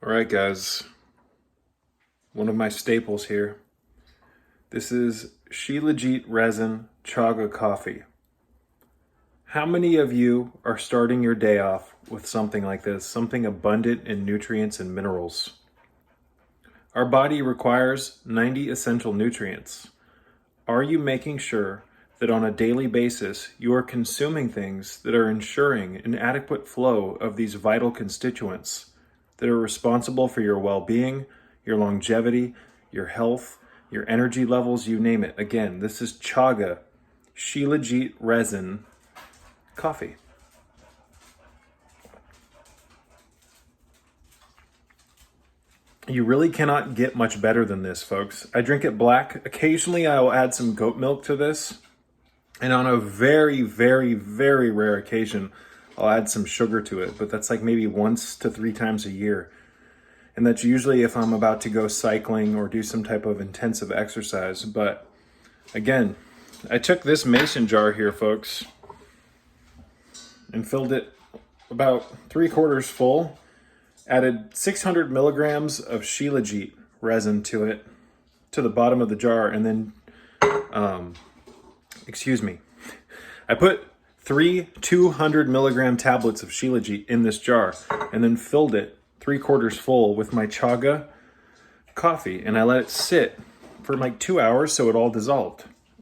All right, guys, one of my staples here. This is Shilajit resin Chaga coffee. How many of you are starting your day off with something like this, something abundant in nutrients and minerals? Our body requires 90 essential nutrients. Are you making sure that on a daily basis you are consuming things that are ensuring an adequate flow of these vital constituents that are responsible for your well-being, your longevity, your health, your energy levels, you name it? Again, this is Chaga, Shilajit resin coffee. You really cannot get much better than this, folks. I drink it black. Occasionally I will add some goat milk to this. And on a very, very, very rare occasion, I'll add some sugar to it, but that's like maybe once to 3 times a year. And that's usually if I'm about to go cycling or do some type of intensive exercise. But again, I took this mason jar here, folks, and filled it about 3/4 full, added 600 milligrams of Shilajit resin to it, to the bottom of the jar, and then, I put 3 200 milligram tablets of Shilajit in this jar and then filled it 3/4 full with my Chaga coffee, and I let it sit for like 2 hours so it all dissolved.